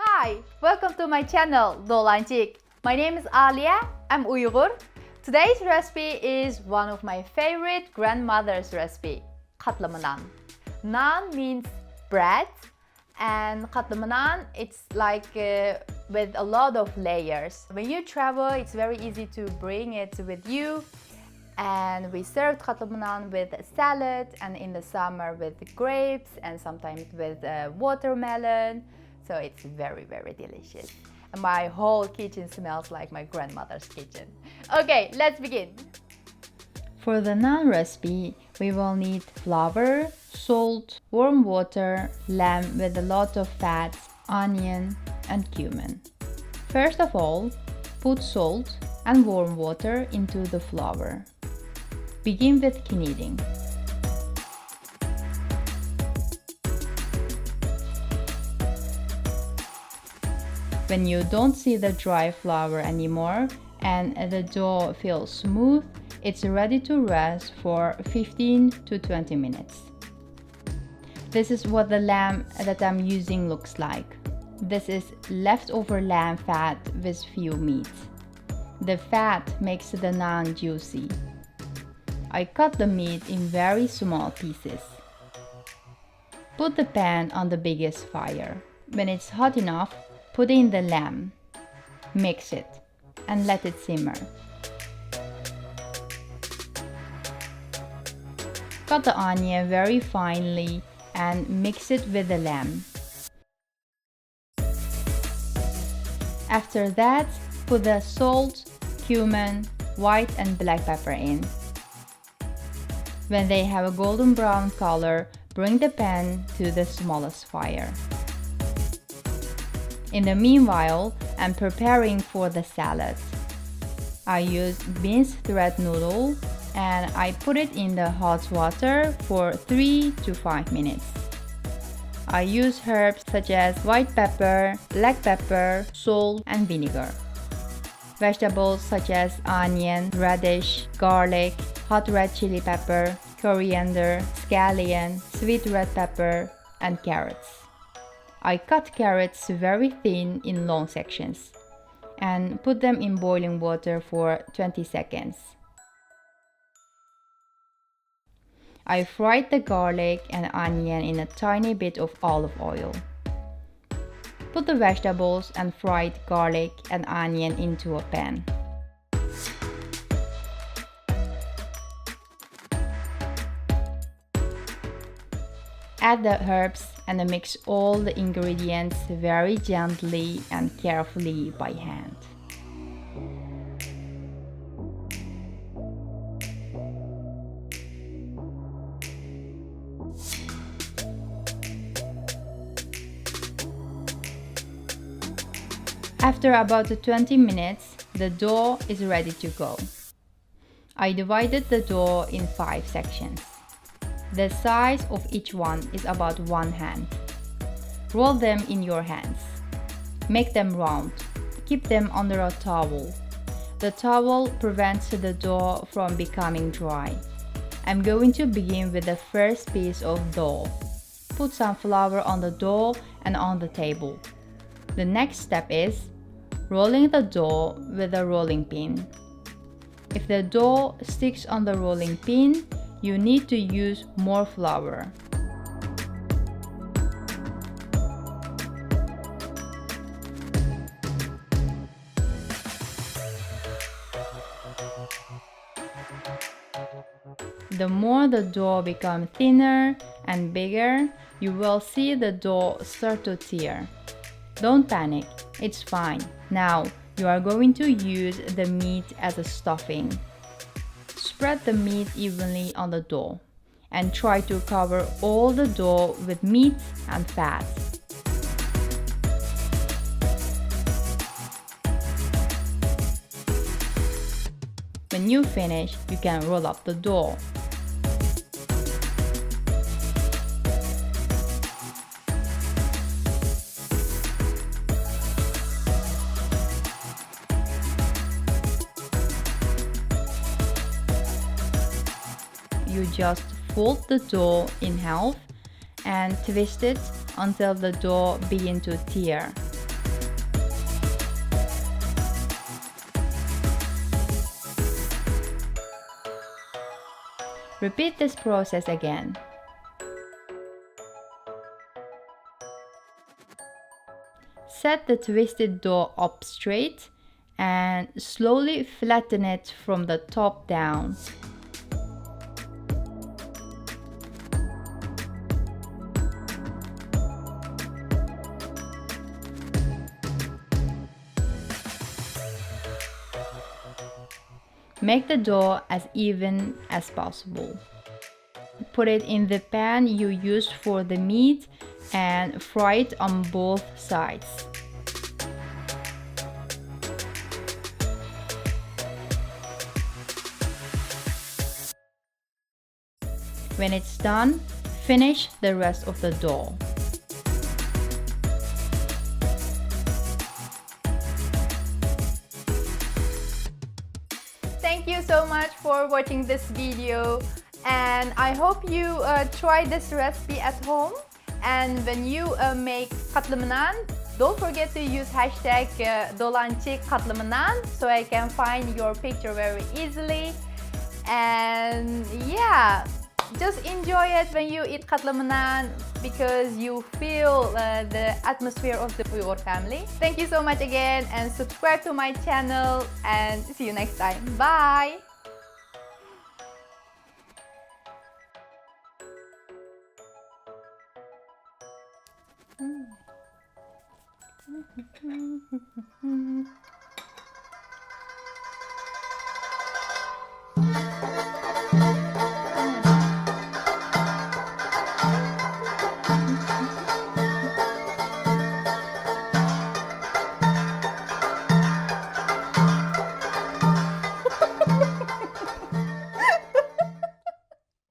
Hi, welcome to my channel Dolancik. My name is Alia, I'm Uyghur. Today's recipe is one of my favorite grandmother's recipe, katlamanaan. Naan means bread and katlamanaan it's like with a lot of layers. When you travel, it's very easy to bring it with you. And we served katlamanaan with salad and in the summer with grapes and sometimes with watermelon. So it's very, very delicious. And my whole kitchen smells like my grandmother's kitchen. Okay, let's begin. For the naan recipe, we will need flour, salt, warm water, lamb with a lot of fat, onion, and cumin. First of all, put salt and warm water into the flour. Begin with kneading. When you don't see the dry flour anymore and the dough feels smooth, it's ready to rest for 15 to 20 minutes. This is what the lamb that I'm using looks like. This is leftover lamb fat with few meat. The fat makes the naan juicy. I cut the meat in very small pieces. Put the pan on the biggest fire. When it's hot enough, put in the lamb. Mix it and let it simmer. Cut the onion very finely and mix it with the lamb. After that, put the salt, cumin, white and black pepper in. When they have a golden brown color, bring the pan to the smallest fire. In the meanwhile, I'm preparing for the salad. I use beans thread noodle and I put it in the hot water for 3 to 5 minutes. I use herbs such as white pepper, black pepper, salt and vinegar. Vegetables such as onion, radish, garlic, hot red chili pepper, coriander, scallion, sweet red pepper, and carrots. I cut carrots very thin in long sections and put them in boiling water for 20 seconds. I fried the garlic and onion in a tiny bit of olive oil. Put the vegetables and fried garlic and onion into a pan. Add the herbs and mix all the ingredients very gently and carefully by hand. After about 20 minutes, the dough is ready to go. I divided the dough in 5 sections. The size of each one is about 1 hand. Roll them in your hands. Make them round. Keep them under a towel. The towel prevents the dough from becoming dry. I'm going to begin with the first piece of dough. Put some flour on the dough and on the table. The next step is rolling the dough with a rolling pin. If the dough sticks on the rolling pin, you need to use more flour. The more the dough becomes thinner and bigger, you will see the dough start to tear. Don't panic, it's fine. Now, you are going to use the meat as a stuffing. Spread the meat evenly on the dough and try to cover all the dough with meat and fat. When you finish, you can roll up the dough. You just fold the dough in half and twist it until the dough begins to tear. Repeat this process again. Set the twisted dough up straight and slowly flatten it from the top down. Make the dough as even as possible. Put it in the pan you used for the meat and fry it on both sides. When it's done, finish the rest of the dough. Thank you so much for watching this video, and I hope you try this recipe at home. And when you make katlamanaan, don't forget to use hashtag #katlamanaan so I can find your picture very easily. And yeah, just enjoy it when you eat katlamanaan because you feel the atmosphere of the Uyghur family. Thank you so much again, and subscribe to my channel, and see you next time. Bye!